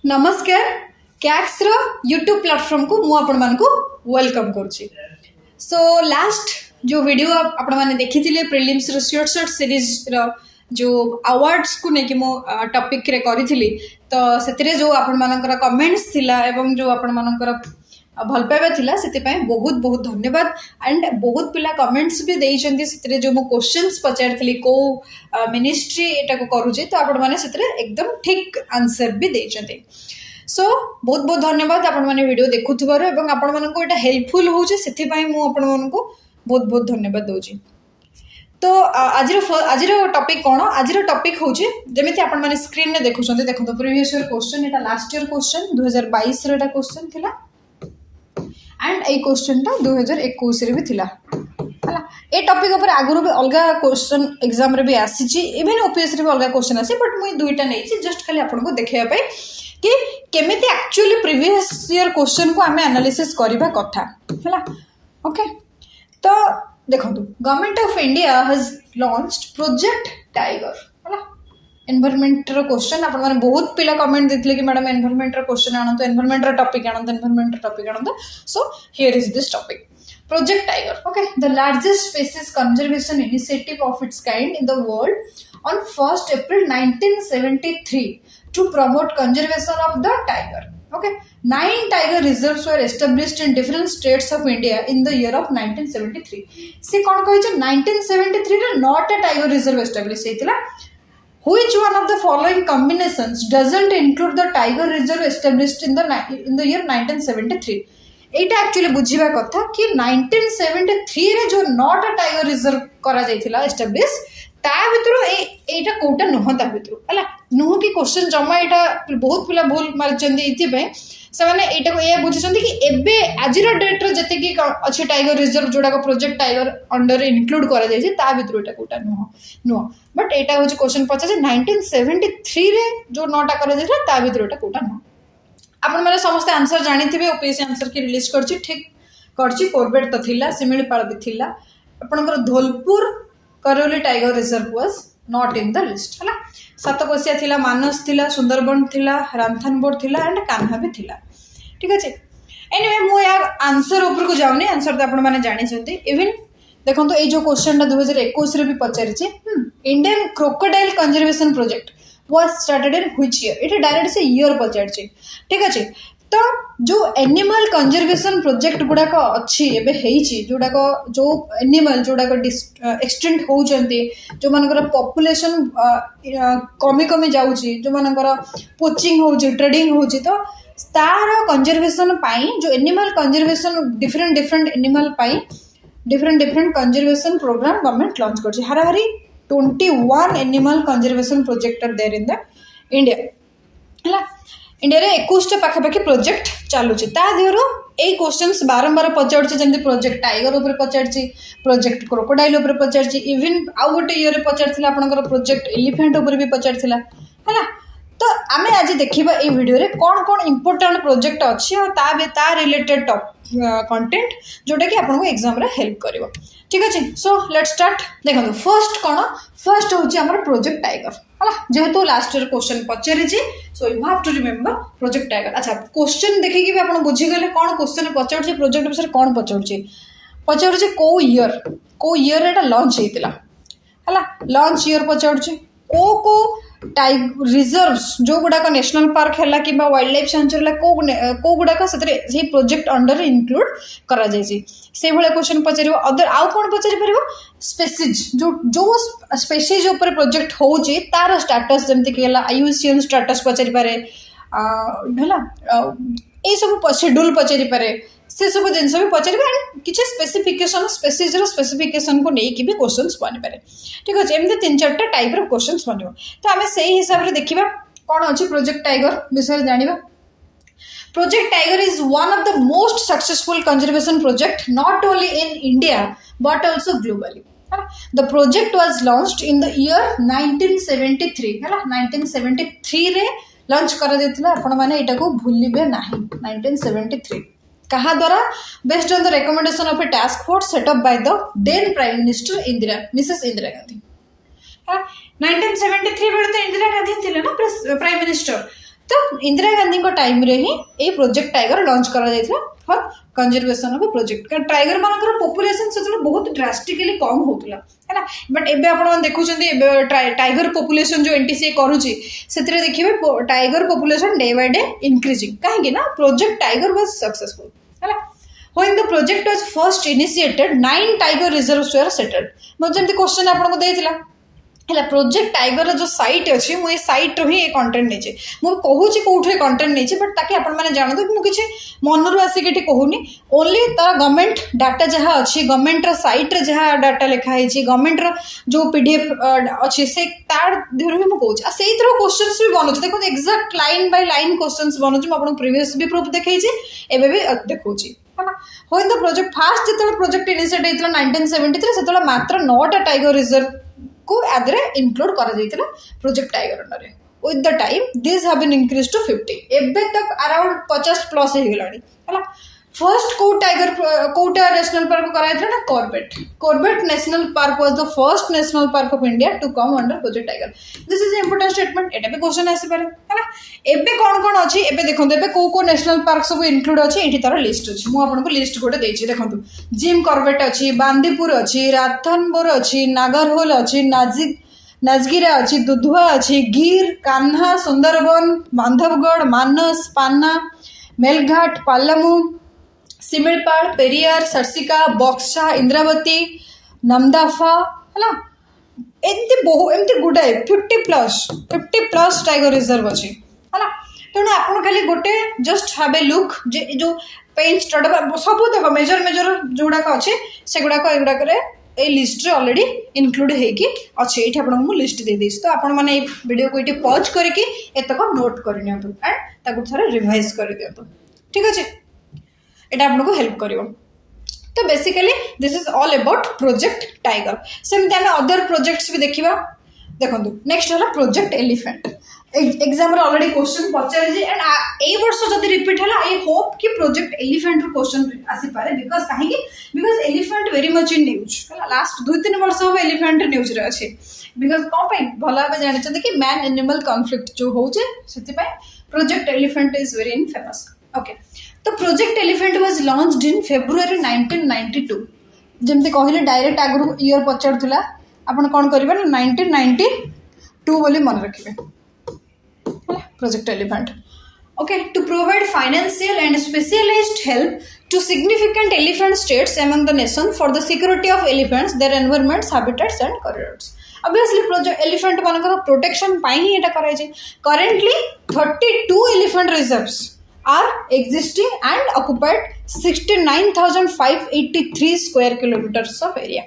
नमस्कार कैक्स रो YouTube platform को मु आपण मान को वेलकम करूची। सो लास्ट जो वीडियो आपण माने देखि थिले प्रीलिम्स रो शॉर्ट शॉर्ट सीरीज रो जो अवार्ड्स को नेकी मो टॉपिक रे करी थिली तो सेतिरे जो आपण मानकर कमेंट्स थिला एवं जो आपण मानकर भल पाइबा थिला सेति पय बहुत बहुत धन्यवाद। एंड बहुत पिला कमेंट्स भी देइचंती सेतिरे जो मो क्वेश्चंस पचारथिली को मिनिस्ट्री एटा को करूची तो आपण माने सेतिरे एकदम ठीक आंसर भी देइचंती। सो बहुत बहुत धन्यवाद आपण माने वीडियो देखुथिबार एवं आपण मानको एटा हेल्पफुल होउची सेति पय मु आपण मानको बहुत बहुत धन्यवाद दोची। तो आज टॉपिक कौन आज टॉपिक हूँ जमी आपण मैंने स्क्रीन में देखुं देखो प्रीवियस ईयर क्वेश्चन एटा लास्ट ईयर क्वेश्चन 2022 रो एटा क्वेश्चन थिला एंड ए क्वेश्चन टा 2021 रे भी थिला हला। ए टॉपिक ऊपर आगुरु भी अलग क्वेश्चन एग्जाम रे भी आसी इवन ओपीएस रे भी अलग क्वेश्चन आसी बट मुई दुईटा नै जस्ट खाली आपन को देखैया पे कि केमिति एक्चुअली प्रीवियस ईयर क्वेश्चन को आमे एनालिसिस करबा कथा हला। ओके तो देखो government of India has launched project tiger है एनवायरनमेंट रो क्वेश्चन आपण माने बहुत पिला कमेंट देथिले कि मैडम एनवायरनमेंट रो क्वेश्चन आनंत एनवायरनमेंट रो टॉपिक आनंत so here is this topic project tiger. Okay the largest species conservation initiative of its kind in the world on 1st April 1973 to promote conservation of the tiger। Okay, 9 tiger reserves were established in different states of India in the year of 1973। से कौन कहि 1973 रे 9टा tiger reserve established हेतिला। Which one of the following combinations doesn't include the tiger reserve established in the year 1973? Etah actually बुझिबा कथा कि 1973 रे जो 9टा tiger reserve करा जायतिला establish ता भितरो एटा कोटा नहता भितरो हला नुह की क्वेश्चन जमा एटा बहुत पिला भूल मारचंदी इति पे से माने एटा को ए बुझिसंती कि एबे आजिरो डेट रे जते की अछि टाइगर रिजर्व जोडा को प्रोजेक्ट टाइगर अंडर इंक्लूड करा जाय छै ता भितरो एटा कोटा नुह बट एटा होछि क्वेश्चन पछा 1973 रे जो 9टा करा जाय ता भितरो एटा कोटा नुह। आपण माने समस्त आंसर जानिथिबे ओपीएससी आंसर की रिलीज करछि ठीक करछि कोरबेट तो थिला सिमिलीपाल भी थिला आपनकर Dholpur Karauli tiger reserve was not in the list है। सातकोशिया थिला मानस थिला सुंदरबन थिला रामथानबोर थिला एंड कान्हा भी थिला ठीक अच्छे। एनीवे मु यार आंसर ऊपर को जाऊनी आंसर तो आपण माने जानि छथि इवन देखो तो ए जो क्वेश्चन टा 2021 रे भी पचारि छै Indian crocodile conservation project was started in which year it direct से ईयर पचारि छै ठीक अच्छे। तो जो एनिमल कंजर्वेशन प्रोजेक्ट गुड़ाक अच्छी एबे हेइची जोड़ाक जो एनिमल जोड़ाक एक्सटेंट होउचंती जो मानकर पॉपुलेशन कमी कमी जाउची जो मानकर पोचिंग होउची ट्रेडिंग होउची तो तार कंजर्वेशन पाई जो एनिमल कंजर्वेशन डिफरेंट एनिमल पाई different conservation programme government launch करची। हाराहारी 21 animal conservation project are there in the India हला। इंडिया रे 21टा पाखापाखि प्रोजेक्ट चलुची ता देहरो ए क्वेश्चंस बारंबार पचारछि जेंति प्रोजेक्ट टाइगर ऊपर पचारछि प्रोजेक्ट क्रोकोडाइल ऊपर पचारछि इवन आउ गोटे ईयर रे पचारथिला आपनकर प्रोजेक्ट एलिफेंट ऊपर भी पचारथिला हला। तो आमे आज देखिबा ए वीडियो रे कोन कोन इंपोर्टेंट प्रोजेक्ट अछि और ता रिलेटेड कंटेंट जोटा कि आपन को एग्जाम रे हेल्प करिवो ठीक अछि। सो लेट्स स्टार्ट देखो फर्स्ट होछि हमर प्रोजेक्ट टाइगर हला जेहेतु लास्ट ईयर क्वेश्चन पचारि छी so you have to remember project tiger. अच्छा क्वेश्चन देखि कि भी आपन बुझी गेले कोन क्वेश्चन पचारि छी प्रोजेक्ट विषय कोन पचारि छी को ईयर एटा लॉन्च हेतिला हला लॉन्च ईयर पचारि छी को टाइगर रिजर्व्स जो गुड़ाक नेशनल पार्क है कि वाइल्ड लाइफ सेंचुरी को गुड़ाक से प्रोजेक्ट अंडर इंक्लूड करा जायछि से भले क्वेश्चन पचारिबो अदर आउ कोन पचारि परिबो स्पेसीज जो स्पेसीज ऊपर प्रोजेक्ट होउछि तार स्टेटस जेमति कि आईयूसीएन स्टेटस पचारि पारे हला ए सब शेड्यूल पचारि पारे से सब जिनस भी पचारे एंड किसी स्पेसिफिकेशन स्पेसीज स्पेसिफिकेशन को लेकिन भी क्वेश्चंस बन पारे ठीक अच्छे एमती 3-4टा टाइप रो क्वेश्चंस बन तो आम से हिसाब से देखा कौन अच्छी प्रोजेक्ट टाइगर विषय जाना। Project tiger is one of the most successful conservation project not only in India but also globally. The project was launched in the year 1973 है 1973 रे लॉन्च कर आपण मैंने यहाँ को भूलिबे नहीं 1973 कहा द्वारा based on the recommendation of a task force set up by the then prime minister Mrs Indira Gandhi. 1973 बेले तो इंदिरा गांधी थिले ना प्राइम मिनिस्टर तो इंदिरा गांधी टाइम रे ही ये प्रोजेक्ट टाइगर लॉन्च करा जायथिला फॉर कंजर्वेशन ऑफ प्रोजेक्ट कारण टाइगर मानकर पॉपुलेशन से बहुत ड्रास्टिकली कम होतला है ना बट एबे आपण देखुछन्ती टाइगर पॉपुलेशन जो एनटीसी करूची सेतरे देखिबे tiger population day by day increasing काहे ना प्रोजेक्ट टाइगर वाज सक्सेसफुल है ना When the project was first initiated, 9 tiger reserves were settled. मतलब जमती क्वेश्चन आपको देइथिला हैला प्रोजेक्ट टाइगर जो साइट अछि मु ए site row he a content नै छै मु कहूची कोठे कंटेंट नै छै बट ताकि आपण माने जानो कि मु किछि मनरु आसी केठी कहूनी ओनली तार गवर्नमेंट डाटा जहा अछि गवर्नमेंट रो साइट रे जहा डाटा लिखा है छी गवर्नमेंट रो जो पीडीएफ अछि से तार देहरु मु कहूची आ सेई तरह क्वेश्चंस भी बनउछ देखो exact line by line questions बनउछ मु आपण प्रीवियस भी प्रूफ देखै छी एबे भी देखौची When the project first जितने प्रोजेक्ट इनिशिएट होइतला 1973 सेतला मात्र 9टा टाइगर रिजर्व को आदरे इंक्लूड करा जाइतला project tiger under with the time these have been increased to 50 एबे तक अराउंड 50 प्लस हे गेलानी हला फर्स्ट को टाइगर कोटा नेशनल पार्क कराइतला ना Corbett national park was the first national park of India to come under project tiger this is important statement एटा पे question आसी पारे हला एबे कोन अछि एबे देखंतु एबे को नेशनल पार्क सब इंक्लूड अछि एठी तार लिस्ट अछि मु आपन को लिस्ट गोटे देछि देखंतु जिम कॉर्बेट अछि बांदीपुर अछि राथनबोर अछि नागरहोल अछि नाजगिरा अछि दुधवा अछि गिर कान्हा सुंदरबन बांधवगढ़ मानस पान्ना मेलघाट पालमू सिमिलपाड़ पेरियार सरसिका बक्सा इंद्रावती नमदाफा है एमती गुडाए 50 प्लस टाइगर रिजर्व अच्छी है तेणु आप खाली गोटे जस्ट हाव ए लुक जो पेन स्टड सब देख मेजर जोड़ाक अच्छे से गुड़ाक एगुड़ाक ए लिस्ट रे ऑलरेडी इंक्लूड होगी अच्छे ये आपको लिस्ट दे देसी तो आपण मैंने वीडियो को ये पॉज करके एतक नोट कर एंड थे रिवाइज कर दिखाँ ठीक अच्छे এটা आपको हेल्प करिवो तो basically this is all about project tiger सेमती आम अदर प्रोजेक्ट्स भी देखा देखो नेक्स्ट है project elephant exam already question पचार एंड ए वर्ष जब रिपीट है आई होप कि प्रोजेक्ट एलिफेंट क्वेश्चन आसी पारे बिकज कहीं because elephant very much in news last 2-3 वर्ष हम एलिफेंट न्यूज रे अच्छे बिकज कौन भल भाव जानते कि मैन एनिमल कॉन्फ्लिक्ट जो होचे project elephant is very in famous okay तो project elephant was launched in February 1992 जमते कहले डायरेक्ट आगु ईयर पचारुला आपण कोन करिवे 1992 बोली मन रखिबे project elephant okay to provide financial and specialised help to significant elephant states among the nation for the security of elephants their environments habitats and corridors obviously project elephant मानकर protection पाई ही एटा कराई जे currently 32 elephant reserves are existing and occupied 69,583 square kilometers of area.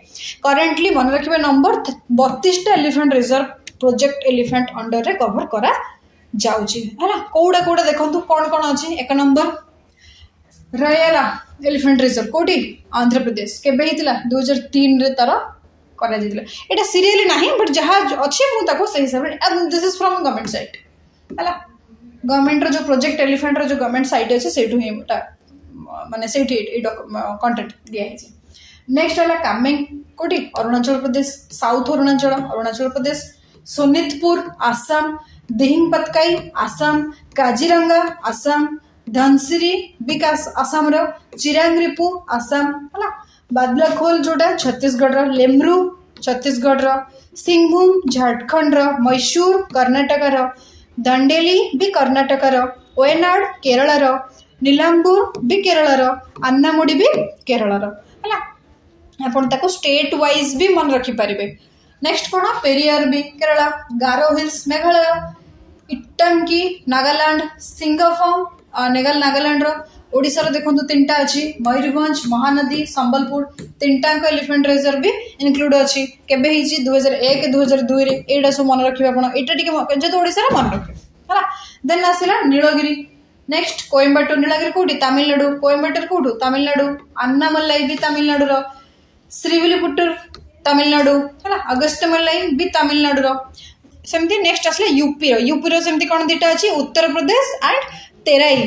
Currently मन रखिबे number 32 elephant reserve project elephant under रे cover करा जाउची हैला कोडा देखंतु कोन अछि एक नंबर रयला एलिफेंट रिजर्व कोठी आंध्र प्रदेश केबे हितला 2003 रे तार करा जितला एटा सीरियली नाही बट जहा अछि मु ताको सही हिसाब this is from government site हैला गवर्नमेंट जो प्रोजेक्ट एलिफेंट जो गवर्नमेंट साइट अच्छे से माने से कंटेंट दिया नेक्स्ट है कामेंग कोटी अरुणाचल प्रदेश साउथ अरुणाचल प्रदेश सोनितपुर आसाम दिहिंगपतकाई आसाम काजीरंगा आसाम धनसिरी विकास आसाम चिरांगरीपु आसाम है बादलाखोल जोटा छत्तीसगढ़ लेमरू छत्तीसगढ़ सिंहभूम झारखंड मैसूर कर्नाटक दांडेली भी कर्नाटकर वयनाड केरल नीलांबूर भी केरल अन्नामुडी भी केरल है आपन ताको स्टेट वाइज भी मन रखी पारे नेक्स्ट कौन पेरियार भी केरल गारो हिल्स मेघालय इटंकी नागालैंड सिंगाफम नागालैंड ओडिशार देखो 3टा अच्छी मयूरभंज महानदी संबलपुर 3टा एलिफेंट रिजर्व भी इनक्लूड अच्छी केबे 2001-2002 एटा सब मन रखिबे आपण एटा टिके जतो ओडिसा मन रखिबे हला देन आसिला नीलगिरी नेक्स्ट कोयम्बटूर नीलगिरी कोठी तमिलनाडु कोयम्बटूर कोठु तमिलनाडु अन्नामलाई भी तमिलनाडु रो श्रीविल्लिपुत्तूर तमिलनाडु हला अगस्त्यमलाई भी तमिलनाडु रो सेमती नेक्स्ट आसले यूपी रो सेमती कोन दिटा अछि Uttar Pradesh and Terai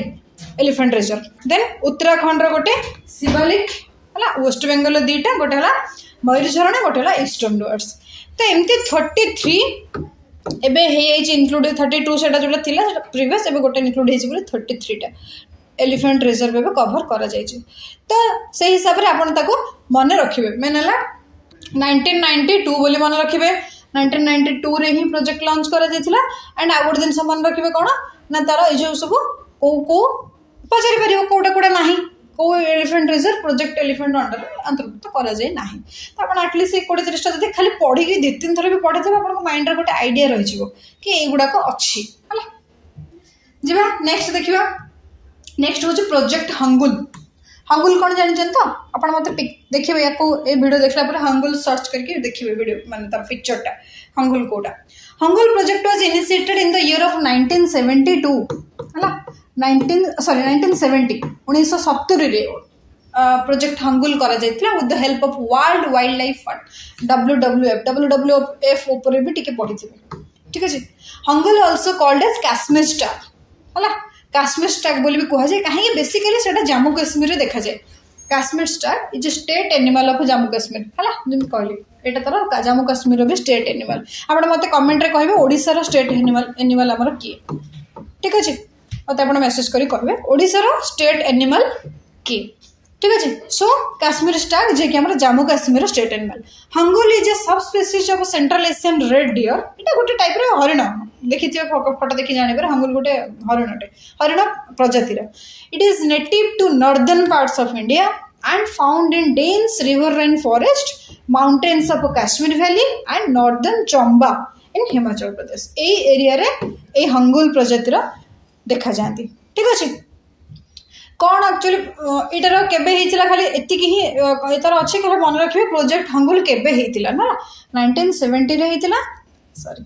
elephant reserve then Uttarakhand गोटे शिवालिक है वेस्ट बेंगल 2टा गोटे है मयूरझरण गोटे है ईस्टर्न डुअर्स तो एमती 33 एबे इनक्लूड 32 सेटा जोटा थिला सेटा प्रीवियस एबे गोटे इनक्लूड हेछि बोले 33 टा एलिफेंट रिजर्व एबे कवर करा जायछि। तो से हिसाब रे आपण ताको मन रखिबे मेन हला 1992 बोली मन रखिबे 1992 रे ही प्रोजेक्ट लॉन्च करा जायथिला। एंड आ गोटे दिन मन रखिबे कोन ना तार ए जो सब को पचारि परियो कोडा कोडा नाही को elephant reserve project elephant under अंतर्भुक्त करा जाय नाही। तो आपण एटलीस्ट 20-30 टा जदि खाली पढ़ी कि 2-3 थर भी पढ़े तबे आपण माइंड रे गोटे आईडिया रहि जिवो कि ए गुडा को अछि हला। जिबा नेक्स्ट देखिबा नेक्स्ट हो प्रोजेक्ट हंगुल। हंगुल कौन जानते तो आप देखिए या वीडियो देखला पर हंगुल सर्च करके देखिए वीडियो माने तार पिक्चरटा हंगुल कोटा। Hangul project was initiated in the year of 1972 हला 1970 1970 रे प्रोजेक्ट हंगुल करा जायतिला with the help of World Wildlife Fund WWF ऊपर भी टिके पढ़िथिबे ठीक अछि। Hangul also called as Kashmir star हला काश्मीर स्टार बोली भी कहा जाए कहीं बेसिकली सेटा जम्मू काश्मीर में देखा जाए। Kashmir star is state animal of Jammu Kashmir है जमी कहली एटा तर जम्मू काश्मीर भी स्टेट एनिमल। आप मत कमेंट रे कहे ओडिशार स्टेट एनिमल आमर किए ठीक अच्छे मत आप मेसेज करी कहे ओडिशार स्टेट एनिमल किए ठीक अच्छे। सो काश्मीर स्टार जे कि Jammu Kashmir state animal. Hangul is a subspecies of Central Asian red deer इटा गोटे टाइप रे हरिण देखी फोटो देखी जाने हंगुल गोटे हरिण प्रजातिर। It is native to northern parts of India and found in dense river rain forest mountains of Kashmir valley and northern Chamba in Himachal Pradesh ए एरिया रे ए हंगुल प्रजातिर देखा जाती ठीक अच्छे। कौन एक्चुअली इटार केबे हेतिला खाली एतिकी ही एतार अछि खाली मन रखिबे प्रोजेक्ट हंगुल केबे हेतिला ना 1970 रे हेतिला सॉरी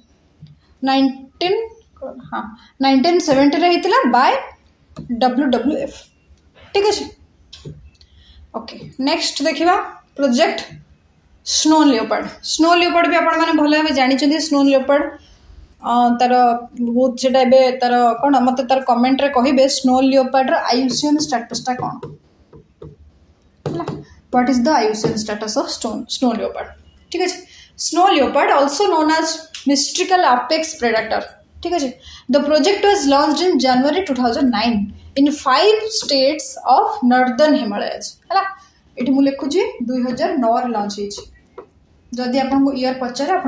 1970 रे हेतिला बाय WWF ठीक अछि। ओके नेक्स्ट देखिबा प्रोजेक्ट स्नो लियोपार्ड भी आपण माने भले भाबे जानि छथि। स्नो लियोपार्ड तार बहुत से तार कौन मत तार कमेंट रे कहिबे स्नो लियोपार्ड रो आयुसियन स्टेटसटा कौन what is the IUCN status of snow leopard ठीक है। Snow leopard also known as mystical apex predator ठीक है। The project was launched in January 2009 in 5 states of northern Himalayas है ये मुझे लिखुची 2009 लॉन्च होती जदि आपको ईयर पचारे आप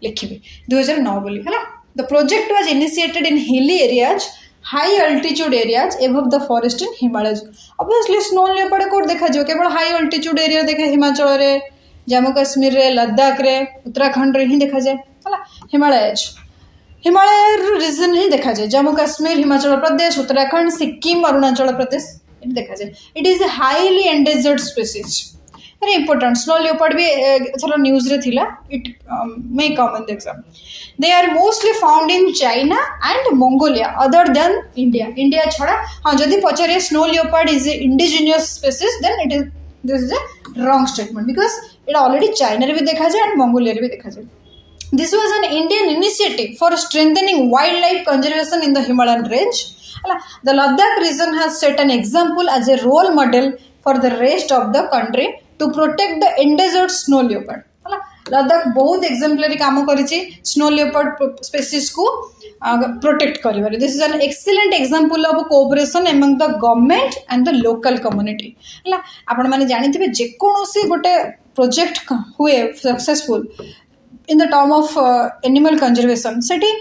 लिखे 2009 बोली है। The project was initiated in hilly areas high altitude areas above the forest in Himalayas. Obviously snow leopard code देखा जो केवल हाई अल्टीट्यूड एरिया देखे हिमाचल रे जम्मू काश्मीर रे लद्दाख रे उत्तराखंड रे ही देखा जाए है। हिमालय रीजन ही देखा जाए जम्मू काश्मीर हिमाचल प्रदेश उत्तराखंड सिक्किम अरुणाचल प्रदेश देखा जाए। It is a highly endangered species very important. Snow leopard भी थोड़ा न्यूज रे थिला it may come in the exam. They are mostly found in China and Mongolia other than India छड़ा हाँ जदि पचारे snow leopard is a indigenous species then it is this is a wrong statement because it already China रे भी देखा जाए and Mongolia रे भी देखा जाए। This was an Indian initiative for strengthening wildlife conservation in the Himalayan range. The Ladakh region has set an example as a role model for the rest of the country to protect the endangered snow leopard. Ladakh बहुत exemplary काम करिछि snow leopard species को protect करिबारे। This is an excellent example of cooperation among the government and the local community हला। आपण माने जानिथिबे जे कोनोसी गोटे प्रोजेक्ट हुए successful in the term of animal conservation सेठी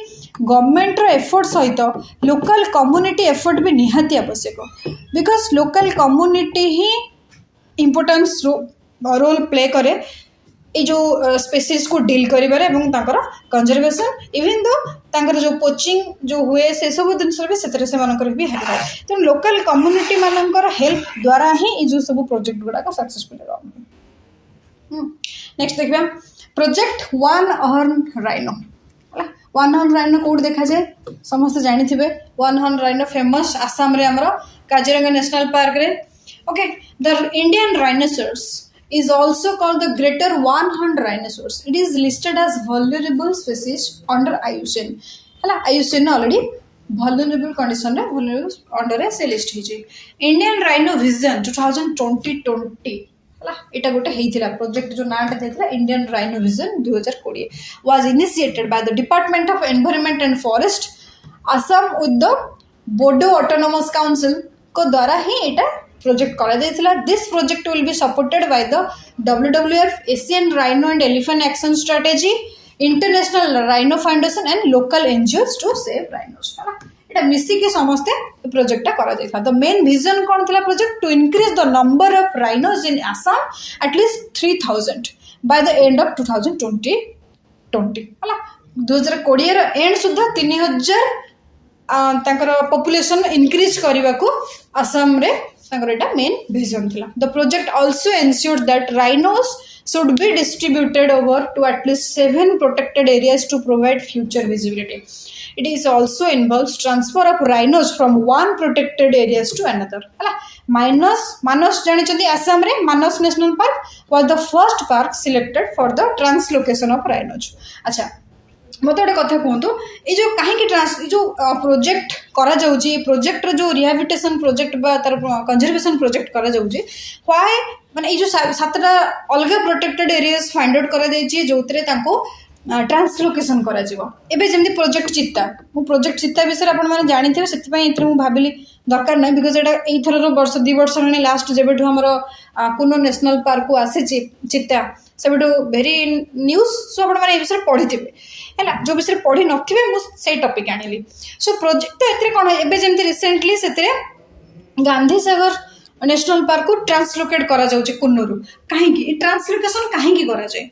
गवर्नमेंट रो एफर्ट सहित लोकल कम्युनिटी एफर्ट भी निहाती आवश्यक बिकॉज लोकल कम्युनिटी ही इम्पोर्टेंस रोल प्ले करे ये जो स्पेसीज को डील करिबारे एवं तांकर कंजर्वेशन इवन दो तांकर जो पोचिंग जो हुए से सब जिनस भी सेतरे से मानकर भी हेल्प है। तो लोकल कम्युनिटी मानकर हेल्प द्वारा ही ये जो सब प्रोजेक्ट गुडा का सक्सेसफुल हो। नेक्स्ट देखबा project one horn rhino. One horn rhino code देखा जाए समस्त जानी थे। One horn rhino famous Assam रे हमरो काजीरंगा नेशनल पार्क रे। Okay the Indian rhinoceros is also called the greater one-horned rhinoceros. It is listed as vulnerable species under IUCN. हला IUCN already vulnerable condition रे vulnerable under से list हिजे। Indian Rhino Vision 2020 इटा गोटे होता project जो नाटा था Indian rhino vision 2020 was initiated by the department of environment and forest Assam with the Bodo autonomous council को द्वारा ही इटा प्रोजेक्ट करा जायतिला. This project will be supported by the WWF Asian Rhino and Elephant Action Strategy International Rhino Foundation and local NGOs to save rhinos. इटा मिसिकी समस्ते project करा जायतिला. द मेन विजन कोन थिला project to increase the number of rhinos in Assam at least 3000 by the end of 2020 हला 2020 row and सुद्धा 3000 तांकर पॉपुलेशन इंक्रीज करने को आसाम रे तांकर मेन विजन थिला. The project also ensured that rhinos should be distributed over to at least 7 protected areas to provide future visibility. It is also involves transfer of rhinos from one protected areas to another. Manas janichandi Assam re Manas National Park was the first park selected for the translocation of rhinos. Acha मत गोटे कथा कहतु ये जो कहीं जो project करा जाउची प्रोजेक्ट जो रिहैबिलिटेशन प्रोजेक्ट बा तार कंजर्वेशन प्रोजेक्ट करा जाउची व्हाई माने ये जो सातटा अलग प्रोटेक्टेड एरियाज फाइंड आउट करा जाइची जोतरे ताको ट्रांसलोकेशन करा जीवो. एबे जेमति प्रोजेक्ट चित्ता मु प्रोजेक्ट चित्ता विषय आपण माने जानि थे सेति पई इथरे मु भाबिली दरकार नै बिकॉज एटा एई थरर वर्ष 2 वर्ष हने लास्ट जेबेठु हमर कुनो नेशनल पार्क को आसे चित्ता सेबेठु वेरी न्यूज़ सो आपण माने ए विषय पढिथिबे है जो विषय पढ़ी नथिबे मु से टॉपिक आनिली. सो प्रोजेक्ट तो एतरे कोन एबे जेमति recently सेतरे Gandhi Sagar national park को ट्रांसलोकेट करा जाउची कुन्नूरु काहेकि ट्रांसलोकेशन काहेकि करा जाय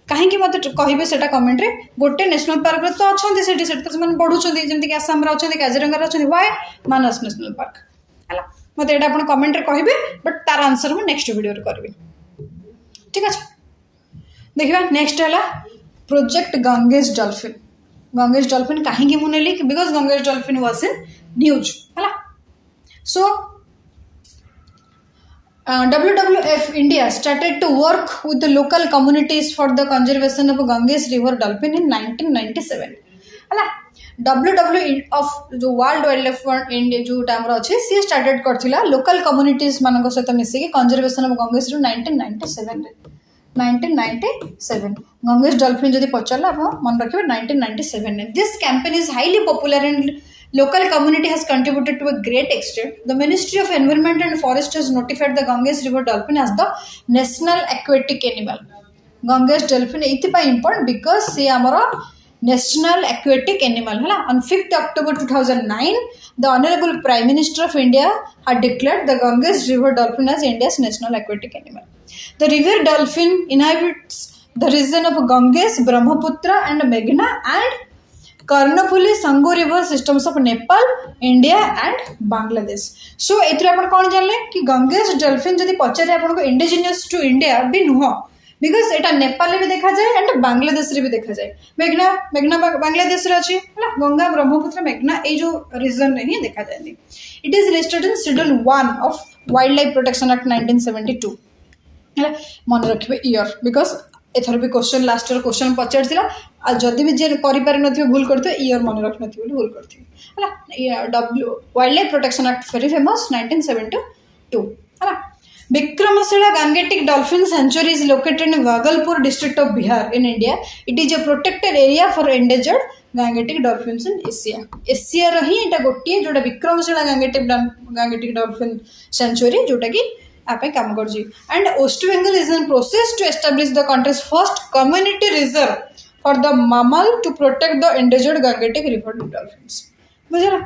काहेकि मत कहबे सेटा कमेंट रे. गोटे नेशनल पार्क रे तो अछंती सेठी तो मन पढुचंती जेमति कि आसाम रा अछंती काजीरंगा रा अछंती व्हाई मानस नेशनल पार्क हला मत एटा आपण कमेंट रे कहबे बट तार आंसर मु नेक्स्ट वीडियो रे करबे. ठीक अछि देखिबा नेक्स्ट हला project Ganges dolphin. Ganges dolphin कहीं मुनेली because Ganges dolphin was in news है. So WWF India started to work with the local communities for the conservation of Ganges river dolphin in 1997 है. WWF जो वर्ल्ड वाइल्ड लाइफ इंडिया जो time अच्छे सी started करथिला local communities मान सहित मिसिकी conservation of Ganges 1997 Ganges dolphin जदि पचारला आप मन रखिए 1997 में. This campaign is highly popular and local community has contributed to a great extent. The Ministry of Environment and Forest has notified the Ganges river dolphin as the national aquatic animal. Ganges dolphin एथिपाई important because से हमारा national aquatic animal है. On 5th October 2009 the Honorable Prime Minister of India had declared the Ganges river dolphin as India's national aquatic animal. The river dolphin inhabits the region of Ganges, Brahmaputra and Meghna and Karnaphuli संगो river systems of Nepal India and Bangladesh. So एथरे आपण कोन जानले कि Gangesh dolphin जदि पचारे आपण को indigenous to India भी नुह बिकॉज एटा नेपाल भी देखा जाए एंड बांग्लादेश रे भी देखा जाए. मेघना बांग्लादेश रे अछि हला गंगा ब्रह्मपुत्र मेघना ए जो रीजन रे ही देखा जाए. It is listed in schedule 1 of Wildlife Protection Act 1972 हला मन रखिबे ईयर बिकॉज एथर भी क्वेश्चन लास्ट ईयर क्वेश्चन पचार जदि भी जे करि नथिबे भूल करथिबे ईयर मन रख नथिबे बोली भूल करथिबे हला. Wild life Protection act very famous 1972 हला. Vikramshila Gangetic dolphin sanctuary is located in Bhagalpur district of Bihar in India. It is a protected area for endangered Gangetic dolphins in Asia रही एटा गोटे जोटा विक्रमशिला गैंगेटिक डॉल्फिन सेंचुरी जोटा कि आप काम कर. And West Bengal is in process to establish the country's first community reserve for the mammal to protect the endangered Gangetic river dolphins बुझला.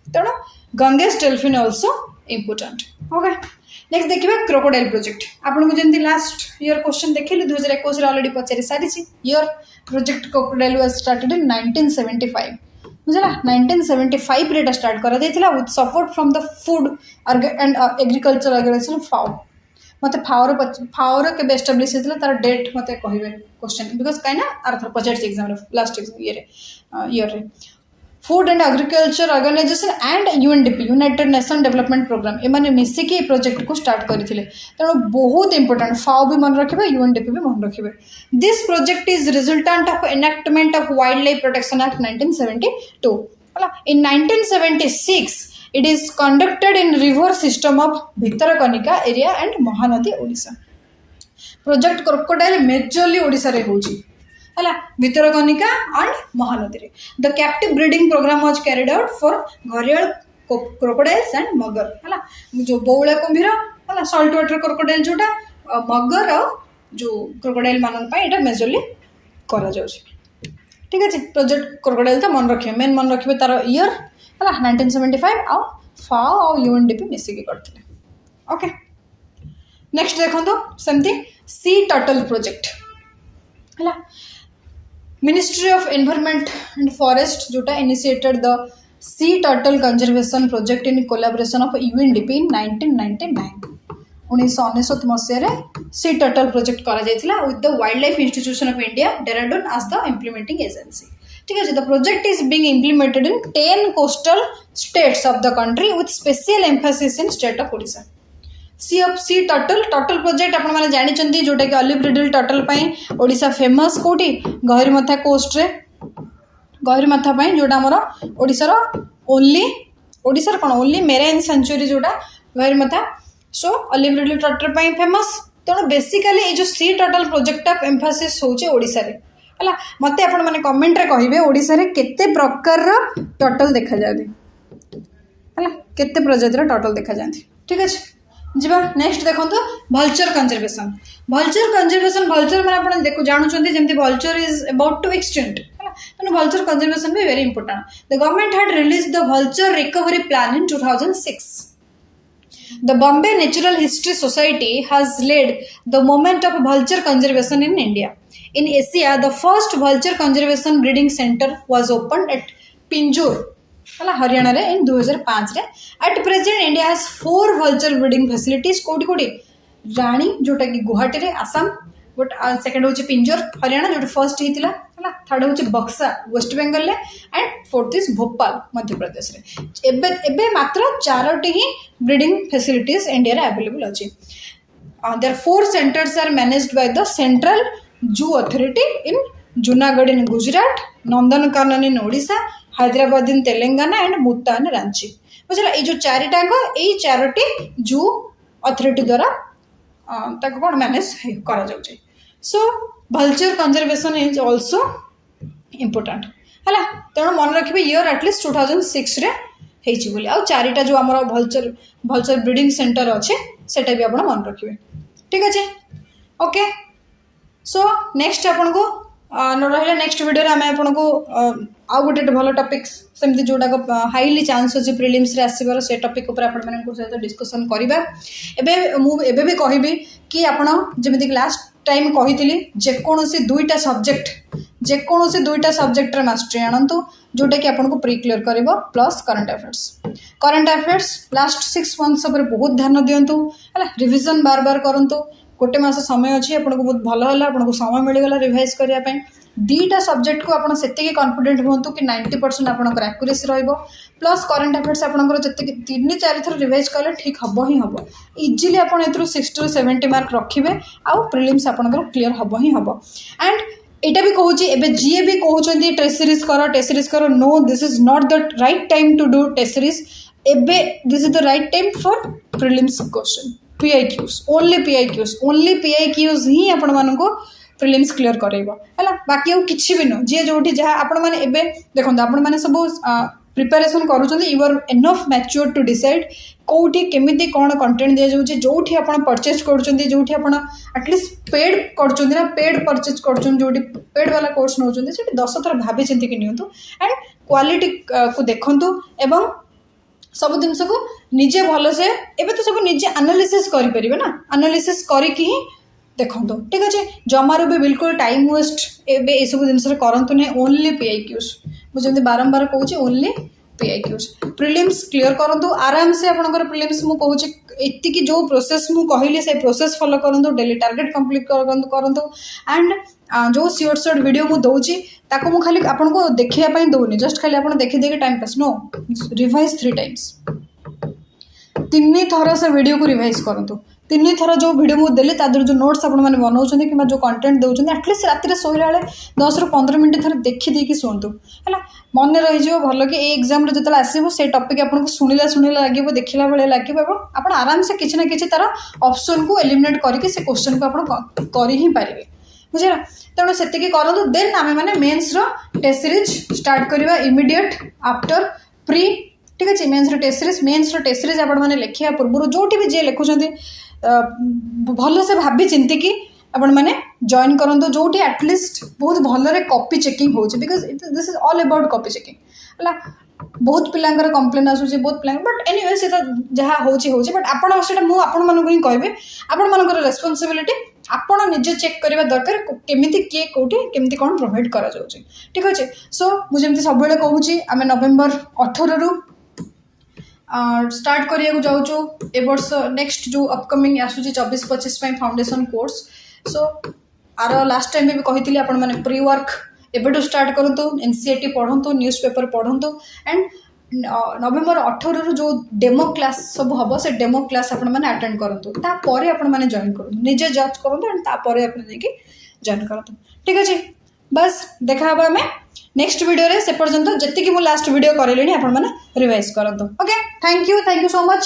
तेणु Ganges dolphin also important. Okay next देखिए क्रोकोडाइल प्रोजेक्ट. आपन को जंती लास्ट ईयर क्वेश्चन देखिले 2021 रे ऑलरेडी पचारि सारी year project crocodile was started in 1975 बुझला. 1975 रे स्टार्ट करा दैथिला with support from the Food and Agriculture Organisation FAO. मत फाओर के एस्टाब्लिश होता तार डेट मत कहे क्वेश्चन बिकॉज कहीं ना आर पचार exam last year Food and Agriculture Organisation and UNDP United Nation Development Programme एमाने मिसिकी प्रोजेक्ट को स्टार्ट करते तेणु बहुत इंपोर्टेंट. फाओ भी मन रखिए यूएनडीपी भी मन रखिए. This project is resultant of enactment of Wildlife Protection Act 1972 in 1976 it is conducted in river system of Bhitarkanika area and Mahanadi Odisha. Project crocodile majorly Odisha रे होची हला भितरकनिका एंड महानदी रे the captive breeding programme was carried out for gharial crocodiles and mugger हला जो बौला कुंभीर हला salt water crocodile जोटा मगर जो क्रोकोडाइल मान एटा मेजरली करा जाउची ठीक है प्रोजेक्ट क्रोकोडाइल तो मन रखिए मेन मन रखिए तार ईयर है 1975 आउ फाओ और यूएनडीपी मिसिकी करते ओके नेक्स्ट देखो तो सेमती सी टर्टल प्रोजेक्ट है ministry of environment and forest जोटा initiated the sea turtle conservation project in collaboration of UNDP in 1999 1999 मसीह सी टर्टल प्रोजेक्ट करा with the Wildlife Institution of India Dehradun as the implementing agency ठीक है the project is being implemented in 10 coastal states of the country with special emphasis in state of Odisha sea turtle project आपण माने जानि चंदी जोटा कि olive riddle turtle पई Odisha famous कोठी गहिरमथा coast रे गहिरमथा पई जोटा हमर ओडिसा रो ओडिसा कोन ओनली मेराइन सेंचुरी जोटा गहिरमथा सो ऑलिव रिडल टर्टल पई फेमस तेणु बेसिकली ये जो सी टर्टल प्रोजेक्ट ऑफ एम्फासिस होचे ओडिसा रे हला मते आपण माने कमेंट रे कहिबे ओडिसा रे केते प्रकार रो टर्टल देखा जाते हला केते प्रजाति रो टर्टल देखा जाते ठीक अछि जीवा नेक्स्ट देखंतु वल्चर कंजर्वेशन वल्चर माने आपण देखो जानु चंदी जेंति vulture is about to extinct हला तने वल्चर कंजर्वेशन भी very important the government had released the vulture recovery plan in 2006 The Bombay Natural History Society has led the movement of vulture conservation in India. In Asia, the first vulture conservation breeding center was opened at Pinjur, Haryana in 2005. At present, India has 4 vulture breeding facilities. Koti Rani, जोटा कि गुवाहाटी रे Assam, but second होची पिंजोर हरियाणा जोटा first हितिला हला third होची बक्सा West Bengal ले and fourth is Bhopal Madhya Pradesh रे एबे मात्र 4टी ही ब्रीडिंग फैसिलिटीज इंडिया रे अवेलेबल अछि there 4 centres are managed by the central zoo authority in Junagadh in Gujarat Nandankanan in Odisha Hyderabad in Telangana and Muta in Ranchi बुझला ए जो 4टा को ए 4टी जू अथॉरिटी द्वारा ताको कोन मैनेज करा जाउछै so vulture conservation is also important हला तेणु मन रखिबे ईयर एटलीस्ट 2006 रे हेछि बोली आ 4टा जो हमर वल्चर ब्रीडिंग सेंटर अछि सेटा भी आपण मन रखिबे ठीक अछि ओके सो नेक्स्ट आपण को न रहिला नेक्स्ट वीडियो रे हम आपण को आ गोटे भलो टॉपिक सेमती जोटा हाईली चांस अछि प्रीलिम्स रे आसीबार से टॉपिक ऊपर आपण मानन को सहित डिस्कशन करिबा एबे भी कहिबी कि आपण जेमिति लास्ट टाइम कहितली जे कोनोसी दुईटा सब्जेक्ट रे मास्टरी आनंतु जोटा कि आपण को प्री क्लियर करिवो plus current affairs last 6 months पर बहुत ध्यान दियंतु हला रिवीजन बार बार करंतु गोटे मास समय अच्छी आपको बहुत भल है आपको समय मिलगला रिवाइज करने दीटा सब्जेक्ट को आप से कॉन्फिडेंट हूँ कि 90% आपंकर एक्यूरेसी प्लस करंट अफेयर्स आपंकर जी 3-4 थर रिवाइज कले ठीक हम ही हम इजिली आप 60 to 70 मार्क रखिए आउ प्रिलिम्स आपंकर क्लीयर हम ही हम एंड यहाँ भी कहूँ एवं जी भी कहते टेस्ट सीरीज कर no this is not the right time to do test series एबे this is the right time for prelims question PIQs only PIQs ही आपण मानको प्रिलिम्स क्लियर करैबो हला बाकी आ किछि भी न जे जोठी जहा आपण माने एबे देखंत आपण माने सब प्रिपरेशन करूछन you are enough mature to decide कोठी केमिति कोन कंटेंट दे जाउछि जोठी आपण परचेज करूछन जोठी आपण एटलीस्ट पेड करूछन ना पेड परचेज करूछन जोठी पेड वाला कोर्स नउछन सेठी 10 थर भाबी चिंती कि नियंतु एंड क्वालिटी को देखंतु एवं सब जिन को निजे भल से एबे तो सब निजे एनालिसिस करि परिबे ना एनालिसिस करिकि ही देखंतो ठीक अच्छे जमारू भी बिल्कुल टाइम वेस्ट एबे ए सब जिन करंतु नै ओनली PIQs मुझे बारंबार कहूँ ओनली PIQs प्रिलिम्स क्लियर करंतु आराम से आपनकर प्रिलिम्स मु कहूँ एतिकी जो प्रोसेस मु कहली से प्रोसेस फॉलो करंतु डेली टारगेट कंप्लीट करंतु एंड जो शॉर्ट वीडियो मु दउची ताको मु खाली आपन को देखिया पई दउनी जस्ट खाली आपन देखि देखि टाइम पास नो रिवाइज 3 टाइम्स तीन थर से वीडियो को रिवाइज करूँ तीन थर जो वीडियो मुझे देली जो नोट्स आपने बनाऊँ कि जो कंटेंट दौरान एटलिस्ट राति शोला बेले 10 ରୁ 15 मिनट थर देखी शुणु है मन रही भल कि एग्जाम जो आसो से टपिक आपको शुणिला लगे देखला बेले लगे आप आराम से किसी ना कि तार ऑप्शन को एलिमिनेट करके से क्वेश्चन को आप कर ही पारे बुझेगा तेणु से करूँ देन आम मैंने मेन्स टेस्ट सीरीज स्टार्ट करवा इमिडिएट आफ्टर प्री ठीक अच्छे मेन्स टेस्ट सीरीज आपने लिखा पूर्व जो भी जी लिखुं भल से भाभी चिंती कि आपण मैंने जॉइन करूँ जो एटलिस्ट बहुत भल कॉपी चेकिंग हो because this is all about copy checking है बहुत पिलांकर कंप्लेन आसूँ बहुत पिला बट एनीवे से जहाँ होची बट आपड़ा मुझे ही कहबे आपण रेस्पॉन्सिबिलिटी आपण निजे चेक करवा दरकार केमिति किए कोठी केमिति कौन प्रोवाइड करा जाउची ठीक अच्छे सो मुझे सब कहूँ आम नवेम्बर 18 रु स्टार्ट करिया जाऊँ ए वर्ष नेक्स्ट जो अपकमिंग आसूँ 24-25 foundation course so are last time भी कही आपण मैंने प्री वर्क एबेटू स्टार्ट करूँ एनसीईआरटी पढ़ु न्यूज़ पेपर पढ़ु एंड नवेम्बर 18 रु जो डेमो क्लास सब हम से डेमो क्लास आपण मैंने अटेंड करूँ तापर आपण मैंने जॉइन करूँ निजे जज करूँ एंड तापर आपने जॉइन करूँ ठीक अच्छे बस देखा आम नेक्स्ट वीडियो रे से पर्यंत जति कि मु लास्ट वीडियो करलेनी आपण मैंने रिवाइज करंतु okay thank you so much.